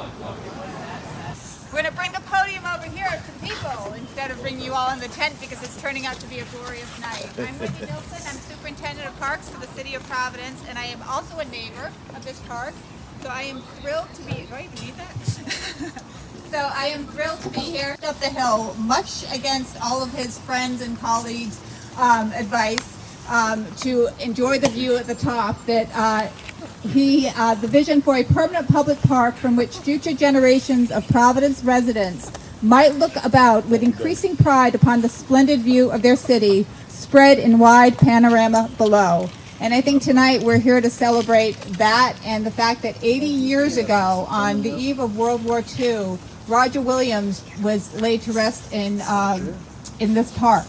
We're going to bring the podium over here to the people instead of bringing you all in the tent because it's turning out to be a glorious night. I'm Wendy Nilsson. I'm Superintendent of Parks for the City of Providence, and I am also a neighbor of this park. So I am thrilled to be, do I even need that? So I am thrilled to be here up the hill, much against all of his friends and colleagues' advice, to enjoy the view at the top that the vision for a permanent public park from which future generations of Providence residents might look about with increasing pride upon the splendid view of their city spread in wide panorama below. And I think tonight we're here to celebrate that and the fact that 80 years ago, on the eve of World War II, Roger Williams was laid to rest in this park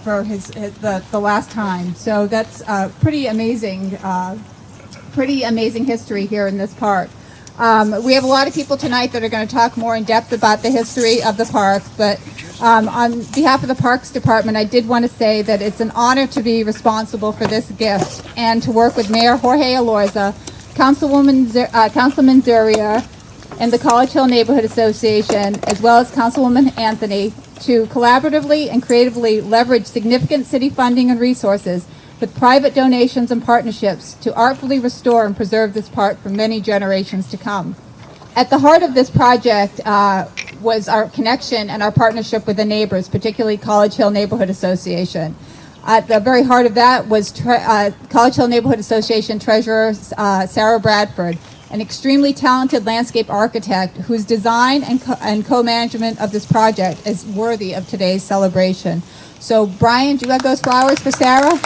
for the last time. So that's pretty amazing history here in this park. We have a lot of people tonight that are going to talk more in depth about the history of the park, but on behalf of the Parks Department, I did want to say that it's an honor to be responsible for this gift and to work with Mayor Jorge Elorza, Councilman Zuria, and the College Hill Neighborhood Association, as well as Councilwoman Anthony, to collaboratively and creatively leverage significant city funding and resources with private donations and partnerships to artfully restore and preserve this park for many generations to come. At the heart of this project was our connection and our partnership with the neighbors, particularly College Hill Neighborhood Association. At the very heart of that was College Hill Neighborhood Association Treasurer Sarah Bradford, an extremely talented landscape architect whose design and co-management of this project is worthy of today's celebration. So Brian, do you have those flowers for Sarah?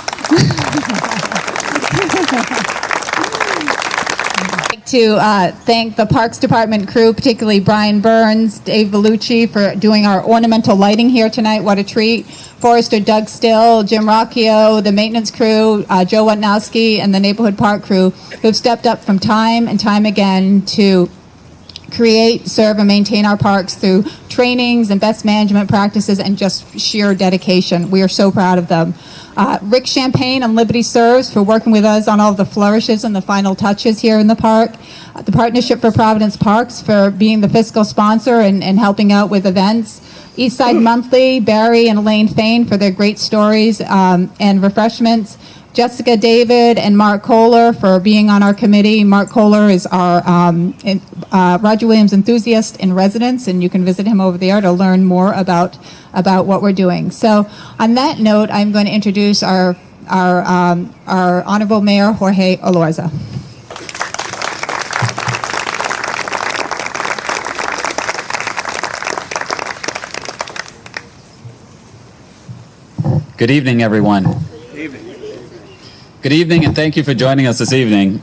I'd like to thank the Parks Department crew, particularly Brian Burns, Dave Vellucci, for doing our ornamental lighting here tonight. What a treat. Forester Doug Still, Jim Rocchio, the maintenance crew, Joe Watnowski, and the neighborhood park crew who've stepped up from time and time again to create, serve, and maintain our parks through trainings and best management practices and just sheer dedication. We are so proud of them. Rick Champagne and Liberty Serves for working with us on all the flourishes and the final touches here in the park. The Partnership for Providence Parks for being the fiscal sponsor and helping out with events. Eastside Monthly, Barry and Elaine Fain for their great stories and refreshments. Jessica David and Mark Kohler for being on our committee. Mark Kohler is our Roger Williams enthusiast in residence, and you can visit him over there to learn more about what we're doing. So on that note, I'm going to introduce our Honorable Mayor, Jorge Elorza. Good evening, everyone. Good evening, and thank you for joining us this evening.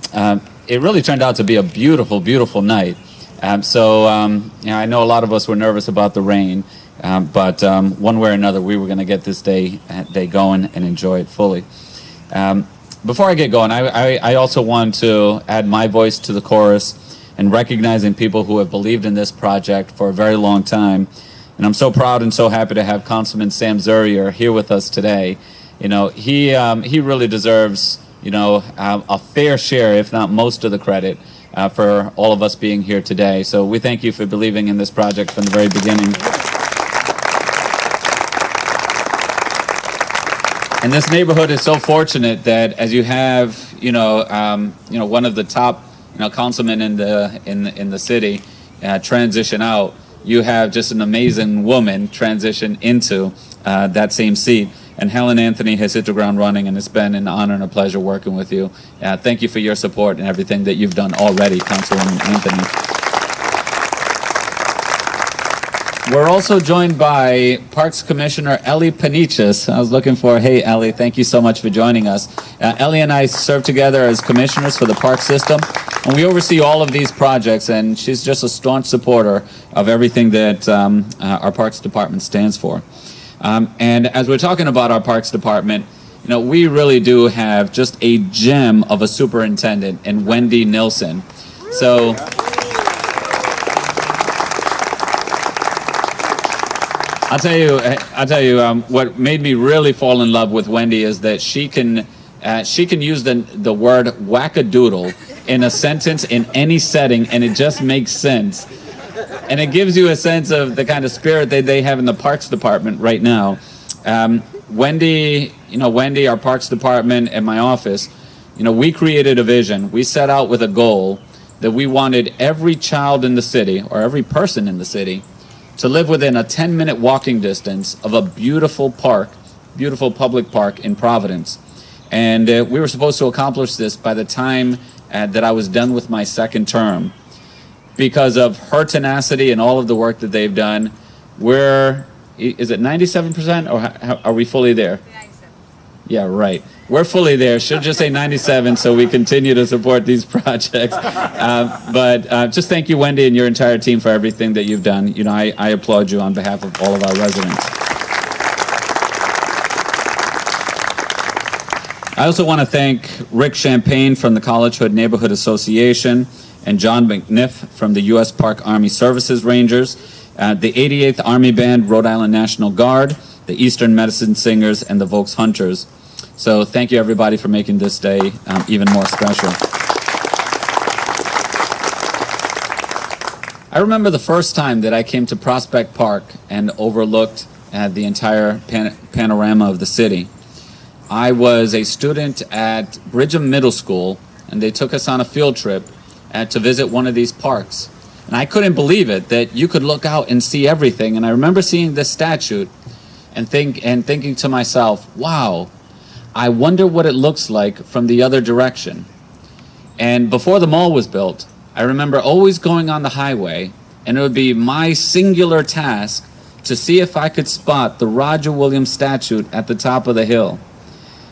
It really turned out to be a beautiful, beautiful night. I know a lot of us were nervous about the rain, but one way or another, we were going to get this day going and enjoy it fully. Before I get going, I also want to add my voice to the chorus in recognizing people who have believed in this project for a very long time. And I'm so proud and so happy to have Councilman Sam Zurier here with us today. You know, he really deserves, a fair share, if not most of the credit for all of us being here today. So we thank you for believing in this project from the very beginning. And this neighborhood is so fortunate that as you have, one of the top, councilmen in the city transition out, you have just an amazing woman transition into that same seat. And Helen Anthony has hit the ground running, and it's been an honor and a pleasure working with you. Thank you for your support and everything that you've done already, Councilwoman Anthony. We're also joined by Parks Commissioner Ellie Panichis. I was looking for, hey, Ellie, thank you so much for joining us. Ellie and I serve together as commissioners for the park system, and we oversee all of these projects, and she's just a staunch supporter of everything that our Parks Department stands for. And as we're talking about our Parks Department, we really do have just a gem of a superintendent in Wendy Nilsson. So I'll tell you, what made me really fall in love with Wendy is that she can use the word wackadoodle in a sentence in any setting, and it just makes sense. And it gives you a sense of the kind of spirit that they have in the Parks Department right now. Wendy, our Parks Department, and my office, we created a vision. We set out with a goal that we wanted every child in the city, or every person in the city, to live within a 10-minute walking distance of a beautiful park, beautiful public park in Providence. And we were supposed to accomplish this by the time that I was done with my second term. Because of her tenacity and all of the work that they've done, is it 97%, or are we fully there? 97. Yeah, right. We're fully there. Should just say 97, so we continue to support these projects. But just thank you, Wendy, and your entire team for everything that you've done. I applaud you on behalf of all of our residents. I also want to thank Rick Champagne from the College Hood Neighborhood Association and John McNiff from the U.S. Park Army Services Rangers, the 88th Army Band, Rhode Island National Guard, the Eastern Medicine Singers, and the Volks Hunters. So thank you, everybody, for making this day even more special. I remember the first time that I came to Prospect Park and overlooked the entire panorama of the city. I was a student at Bridgham Middle School, and they took us on a field trip to visit one of these parks. And I couldn't believe it, that you could look out and see everything. And I remember seeing this statue and thinking to myself, wow, I wonder what it looks like from the other direction. And before the mall was built, I remember always going on the highway, and it would be my singular task to see if I could spot the Roger Williams statue at the top of the hill.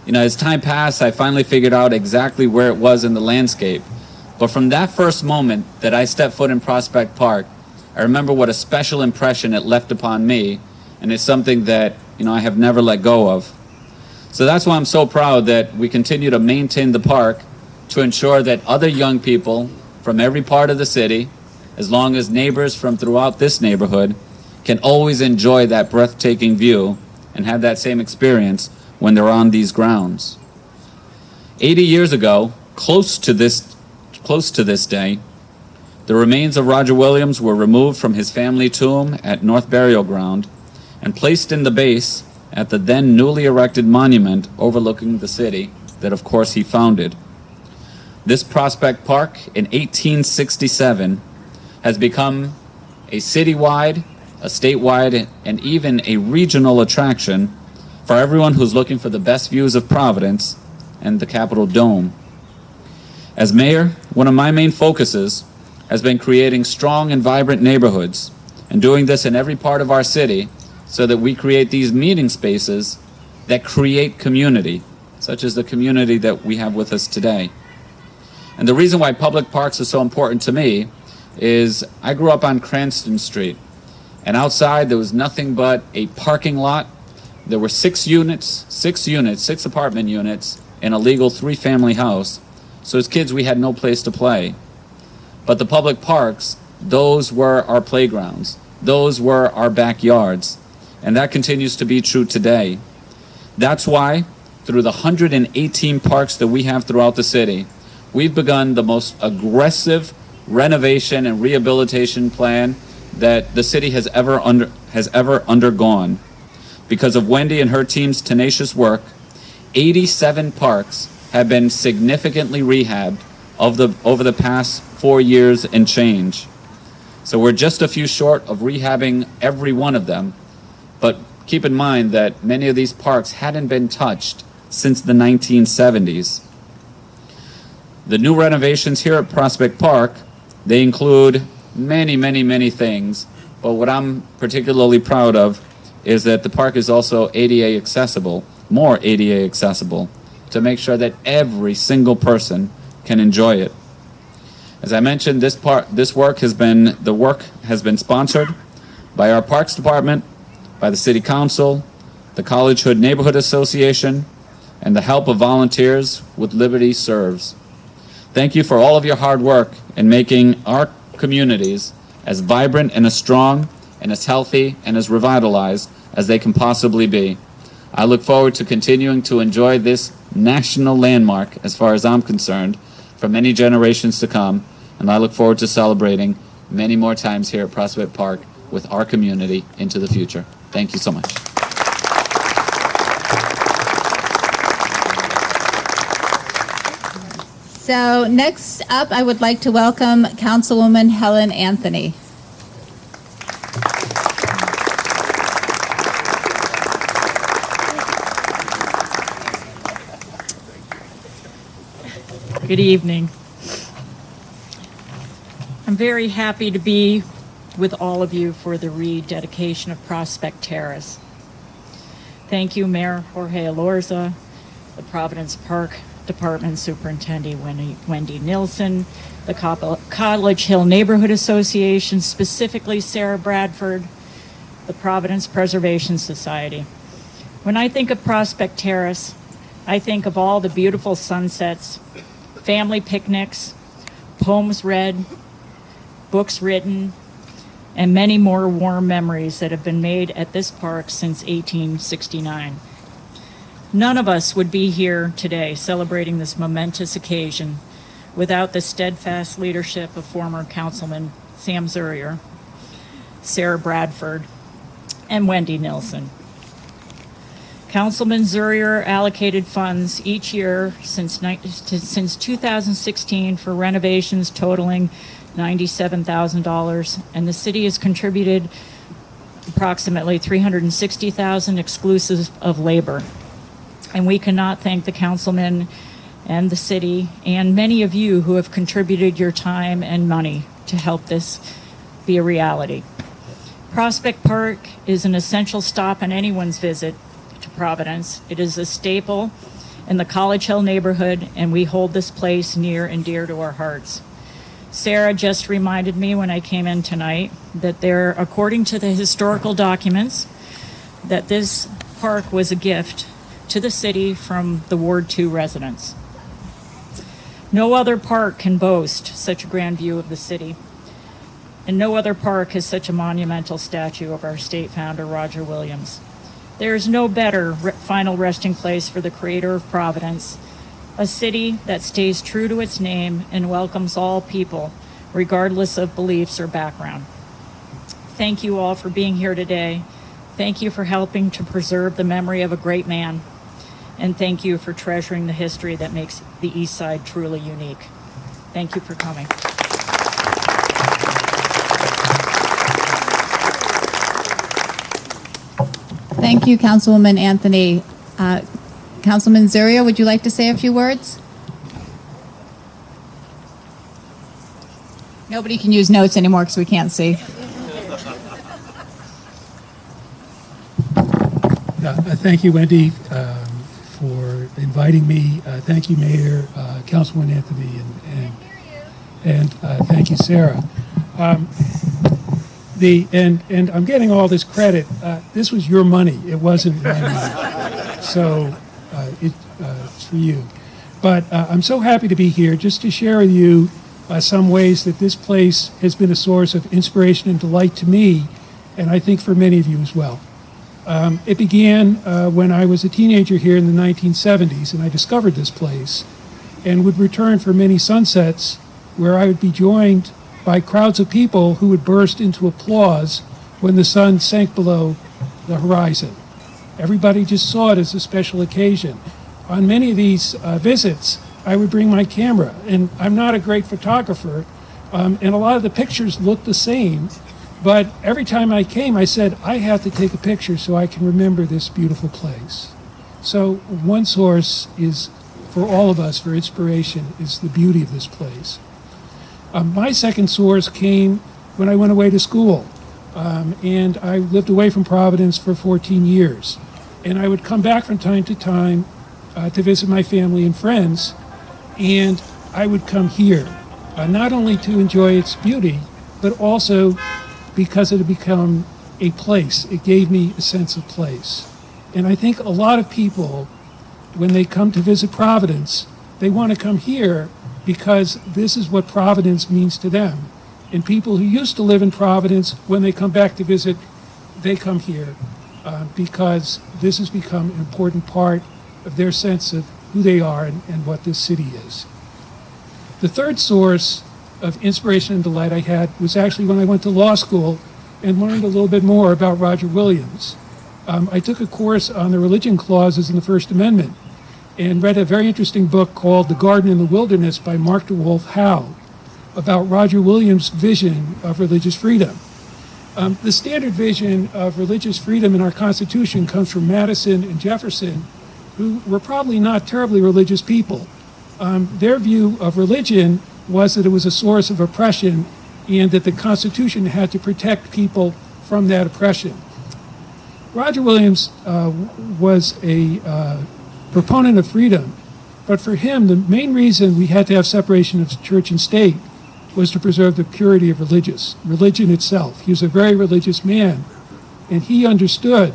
As time passed, I finally figured out exactly where it was in the landscape. But from that first moment that I stepped foot in Prospect Park, I remember what a special impression it left upon me, and it's something that, I have never let go of. So that's why I'm so proud that we continue to maintain the park to ensure that other young people from every part of the city, as long as neighbors from throughout this neighborhood, can always enjoy that breathtaking view and have that same experience when they're on these grounds. 80 years ago, close to this day, the remains of Roger Williams were removed from his family tomb at North Burial Ground and placed in the base at the then newly erected monument overlooking the city that, of course, he founded. This Prospect Park in 1867 has become a citywide, a statewide, and even a regional attraction for everyone who's looking for the best views of Providence and the Capitol Dome. As mayor, one of my main focuses has been creating strong and vibrant neighborhoods, and doing this in every part of our city so that we create these meeting spaces that create community, such as the community that we have with us today. And the reason why public parks are so important to me is I grew up on Cranston Street, and outside there was nothing but a parking lot. There were six apartment units, in a legal 3-family house. So as kids, we had no place to play. But the public parks, those were our playgrounds. Those were our backyards. And that continues to be true today. That's why, through the 118 parks that we have throughout the city, we've begun the most aggressive renovation and rehabilitation plan that the city has ever undergone. Because of Wendy and her team's tenacious work, 87 parks have been significantly rehabbed over the past 4 years and change. So we're just a few short of rehabbing every one of them, but keep in mind that many of these parks hadn't been touched since the 1970s. The new renovations here at Prospect Park, they include many things, but what I'm particularly proud of is that the park is also ADA accessible, more ADA accessible, to make sure that every single person can enjoy it. As I mentioned, the work has been sponsored by our Parks Department, by the City Council, the College Hood Neighborhood Association, and the help of volunteers with Liberty Serves. Thank you for all of your hard work in making our communities as vibrant and as strong and as healthy and as revitalized as they can possibly be. I look forward to continuing to enjoy this national landmark, as far as I'm concerned, for many generations to come, and I look forward to celebrating many more times here at Prospect Park with our community into the future. Thank you so much. So next up, I would like to welcome Councilwoman Helen Anthony. Good evening. I'm very happy to be with all of you for the rededication of Prospect Terrace. Thank you, Mayor Jorge Alorza, the Providence Park Department Superintendent Wendy Nilsson, the College Hill Neighborhood Association, specifically Sarah Bradford, the Providence Preservation Society. When I think of Prospect Terrace, I think of all the beautiful sunsets, family picnics, poems read, books written, and many more warm memories that have been made at this park since 1869. None of us would be here today celebrating this momentous occasion without the steadfast leadership of former Councilman Sam Zurier, Sarah Bradford, and Wendy Nilsson. Councilman Zurier allocated funds each year since 2016 for renovations totaling $97,000, and the city has contributed approximately $360,000 exclusive of labor. And we cannot thank the councilman and the city and many of you who have contributed your time and money to help this be a reality. Prospect Park is an essential stop on anyone's visit to Providence. It is a staple in the College Hill neighborhood, and we hold this place near and dear to our hearts. Sarah just reminded me when I came in tonight that according to the historical documents, that this park was a gift to the city from the Ward 2 residents. No other park can boast such a grand view of the city, and no other park has such a monumental statue of our state founder, Roger Williams. There is no better final resting place for the creator of Providence, a city that stays true to its name and welcomes all people, regardless of beliefs or background. Thank you all for being here today. Thank you for helping to preserve the memory of a great man. And thank you for treasuring the history that makes the East Side truly unique. Thank you for coming. Thank you, Councilwoman Anthony. Councilman Zurier, would you like to say a few words? Nobody can use notes anymore because we can't see. Thank you, Wendy, for inviting me. Thank you, Mayor, Councilman Anthony, and thank you, Sarah. And I'm getting all this credit. This was your money. It wasn't my money. So it's for you. But I'm so happy to be here just to share with you some ways that this place has been a source of inspiration and delight to me, and I think for many of you as well. It began when I was a teenager here in the 1970s, and I discovered this place and would return for many sunsets where I would be joined by crowds of people who would burst into applause when the sun sank below the horizon. Everybody just saw it as a special occasion. On many of these visits, I would bring my camera, and I'm not a great photographer, and a lot of the pictures look the same, but every time I came, I said, I have to take a picture so I can remember this beautiful place. So one source is, for all of us, for inspiration, is the beauty of this place. My second source came when I went away to school, and I lived away from Providence for 14 years. And I would come back from time to time to visit my family and friends, and I would come here, not only to enjoy its beauty, but also because it had become a place. It gave me a sense of place. And I think a lot of people, when they come to visit Providence, they want to come here because this is what Providence means to them. And people who used to live in Providence, when they come back to visit, they come here because this has become an important part of their sense of who they are and what this city is. The third source of inspiration and delight I had was actually when I went to law school and learned a little bit more about Roger Williams. I took a course on the religion clauses in the First Amendment and read a very interesting book called The Garden in the Wilderness by Mark DeWolf Howe about Roger Williams' vision of religious freedom. The standard vision of religious freedom in our Constitution comes from Madison and Jefferson, who were probably not terribly religious people. Their view of religion was that it was a source of oppression and that the Constitution had to protect people from that oppression. Roger Williams was a proponent of freedom, but for him, the main reason we had to have separation of church and state was to preserve the purity of religion itself. He was a very religious man, and he understood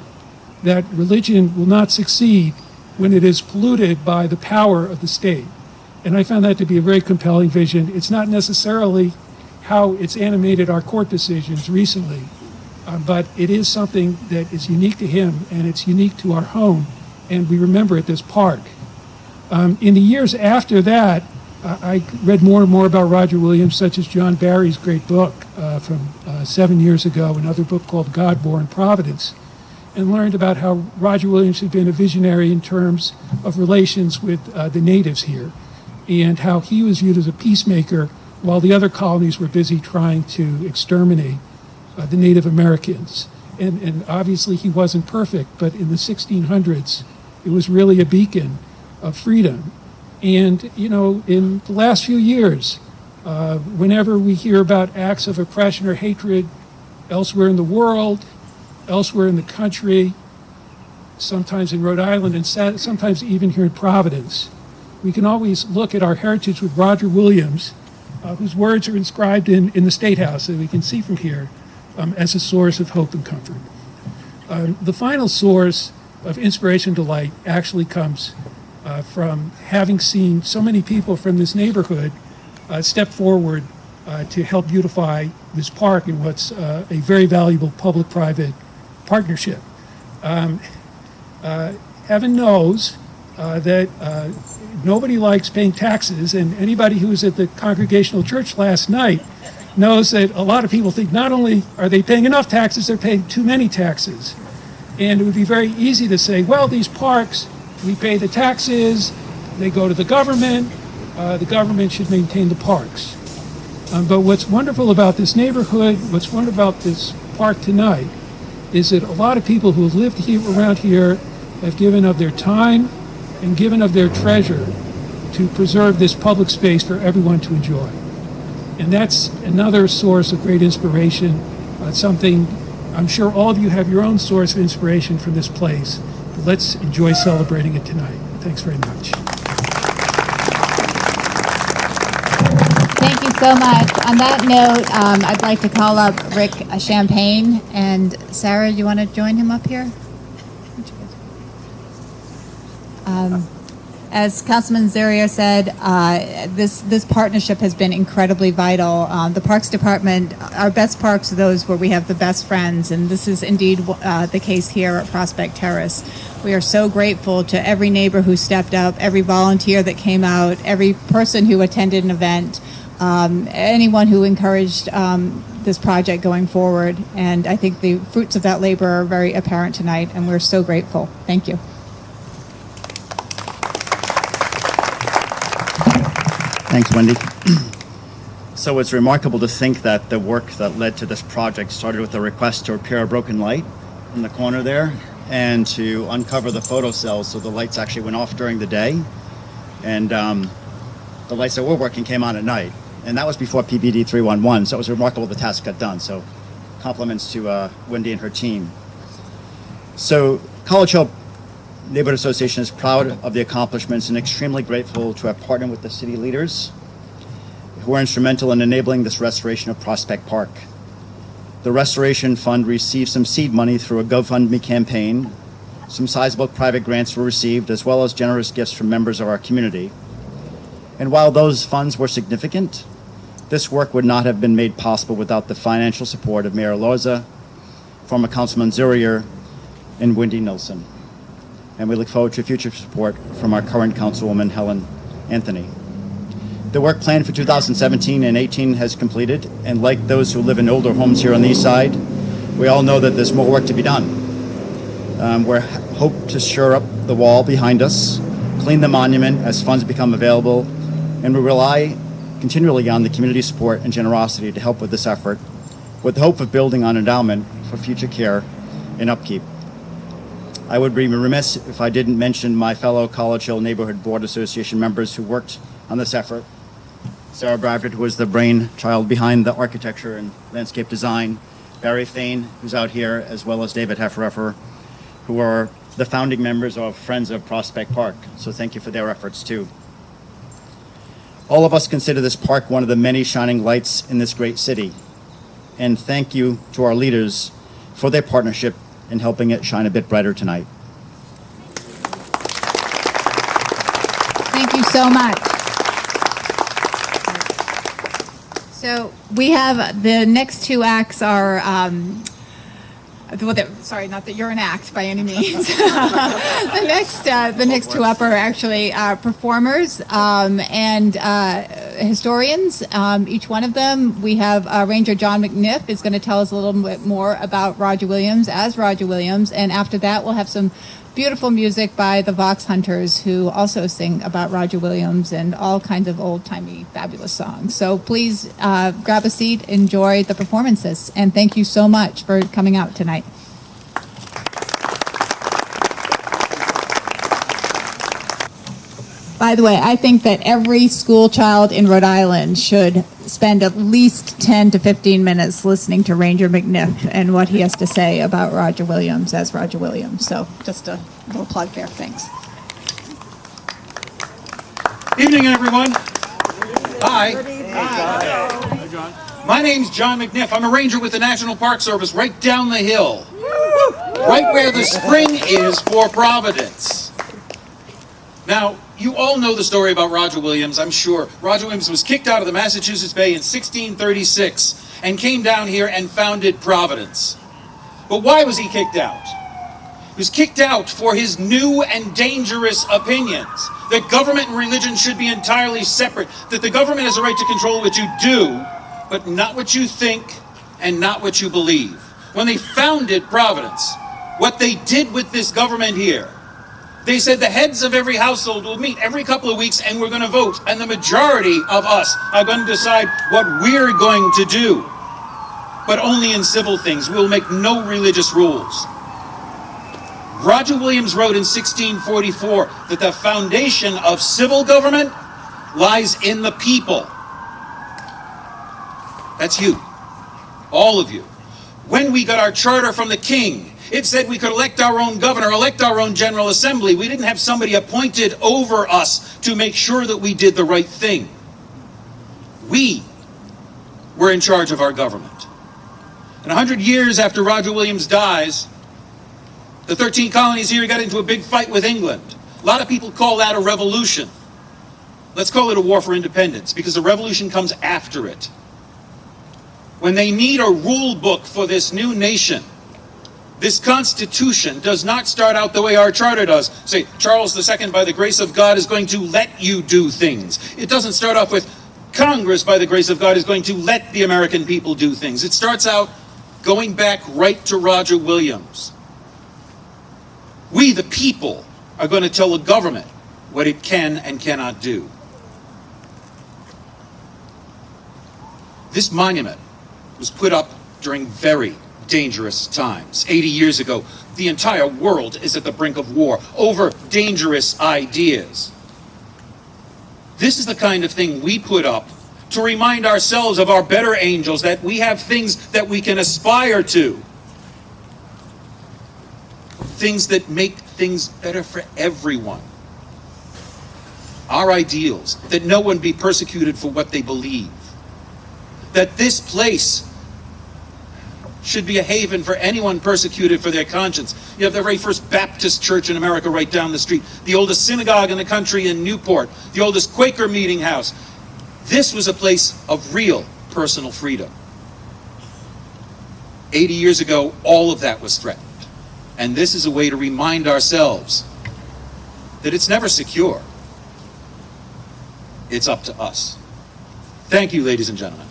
that religion will not succeed when it is polluted by the power of the state. And I found that to be a very compelling vision. It's not necessarily how it's animated our court decisions recently, but it is something that is unique to him, and it's unique to our home, and we remember at this park. In the years after that, I read more and more about Roger Williams, such as John Barry's great book from 7 years ago, another book called God-Born Providence, and learned about how Roger Williams had been a visionary in terms of relations with the natives here, and how he was viewed as a peacemaker while the other colonies were busy trying to exterminate the Native Americans. And obviously he wasn't perfect, but in the 1600s, it was really a beacon of freedom. And, you know, in the last few years, whenever we hear about acts of oppression or hatred elsewhere in the world, elsewhere in the country, sometimes in Rhode Island, and sometimes even here in Providence, we can always look at our heritage with Roger Williams, whose words are inscribed in the State House, that we can see from here, as a source of hope and comfort. The final source of inspiration and delight actually comes from having seen so many people from this neighborhood step forward to help beautify this park in what's a very valuable public-private partnership. Heaven knows that nobody likes paying taxes, and anybody who was at the Congregational Church last night knows that a lot of people think not only are they paying enough taxes, they're paying too many taxes. And it would be very easy to say, well, these parks, we pay the taxes, they go to the government should maintain the parks. But what's wonderful about this neighborhood, what's wonderful about this park tonight, is that a lot of people who have lived here, around here, have given of their time and given of their treasure to preserve this public space for everyone to enjoy. And that's another source of great inspiration, something I'm sure all of you have your own source of inspiration from this place. But let's enjoy celebrating it tonight. Thanks very much. Thank you so much. On that note, I'd like to call up Rick Champagne. And Sarah, you want to join him up here? As Councilman Zurier said, this partnership has been incredibly vital. The Parks Department, our best parks are those where we have the best friends, and this is indeed the case here at Prospect Terrace. We are so grateful to every neighbor who stepped up, every volunteer that came out, every person who attended an event, anyone who encouraged this project going forward. And I think the fruits of that labor are very apparent tonight, and we're so grateful. Thank you. Thanks, Wendy. So it's remarkable to think that the work that led to this project started with a request to repair a broken light in the corner there and to uncover the photo cells so the lights actually went off during the day. And the lights that were working came on at night. And that was before PBD 311, so it was remarkable the task got done. So compliments to Wendy and her team. So College Hill Neighborhood Association is proud of the accomplishments and extremely grateful to have partnered with the city leaders who were instrumental in enabling this restoration of Prospect Park. The Restoration Fund received some seed money through a GoFundMe campaign. Some sizable private grants were received, as well as generous gifts from members of our community. And while those funds were significant, this work would not have been made possible without the financial support of Mayor Lorza, former Councilman Zurier, and Wendy Nilsson. And we look forward to future support from our current Councilwoman, Helen Anthony. The work planned for 2017 and 18 has completed, and like those who live in older homes here on the east side, we all know that there's more work to be done. We hope to shore up the wall behind us, clean the monument as funds become available, and we rely continually on the community support and generosity to help with this effort, with the hope of building on endowment for future care and upkeep. I would be remiss if I didn't mention my fellow College Hill Neighborhood Board Association members who worked on this effort. Sarah Bradford, who was the brainchild behind the architecture and landscape design, Barry Fain, who's out here, as well as David Heffereffer, who are the founding members of Friends of Prospect Park. So thank you for their efforts too. All of us consider this park one of the many shining lights in this great city. And thank you to our leaders for their partnership in helping it shine a bit brighter tonight. Thank you so much. So we have the next two acts are, sorry, not that you're an act by any means. The next two up are actually performers and historians. Each one of them, we have Ranger John McNiff is going to tell us a little bit more about Roger Williams as Roger Williams, and after that we'll have some beautiful music by the Vox Hunters, who also sing about Roger Williams and all kinds of old-timey fabulous songs. So please grab a seat, enjoy the performances, and thank you so much for coming out tonight. By the way, I think that every school child in Rhode Island should spend at least 10 to 15 minutes listening to Ranger McNiff and what he has to say about Roger Williams as Roger Williams. So just a little plug there. Thanks. Evening, everyone. Hi. Hi, John. My name's John McNiff. I'm a ranger with the National Park Service right down the hill. Right where the spring is for Providence. Now, you all know the story about Roger Williams, I'm sure. Roger Williams was kicked out of the Massachusetts Bay in 1636 and came down here and founded Providence. But why was he kicked out? He was kicked out for his new and dangerous opinions. That government and religion should be entirely separate. That the government has a right to control what you do, but not what you think and not what you believe. When they founded Providence, what they did with this government here, they said the heads of every household will meet every couple of weeks and we're going to vote. And the majority of us are going to decide what we're going to do. But only in civil things. We'll make no religious rules. Roger Williams wrote in 1644 that the foundation of civil government lies in the people. That's you. All of you. When we got our charter from the king, it said we could elect our own governor, elect our own general assembly. We didn't have somebody appointed over us to make sure that we did the right thing. We were in charge of our government. And 100 years after Roger Williams dies, the 13 colonies here got into a big fight with England. A lot of people call that a revolution. Let's call it a war for independence, because the revolution comes after it. When they need a rule book for this new nation, this Constitution does not start out the way our charter does. Say, Charles II, by the grace of God, is going to let you do things. It doesn't start off with Congress, by the grace of God, is going to let the American people do things. It starts out going back right to Roger Williams. We, the people, are going to tell the government what it can and cannot do. This monument was put up during very dangerous times. 80 years ago, the entire world is at the brink of war over dangerous ideas. This is the kind of thing we put up to remind ourselves of our better angels, that we have things that we can aspire to. Things that make things better for everyone. Our ideals, that no one be persecuted for what they believe. That this place should be a haven for anyone persecuted for their conscience. You have the very first Baptist church in America right down the street, the oldest synagogue in the country in Newport, the oldest Quaker meeting house. This was a place of real personal freedom. 80 years ago, all of that was threatened. And this is a way to remind ourselves that it's never secure. It's up to us. Thank you, ladies and gentlemen.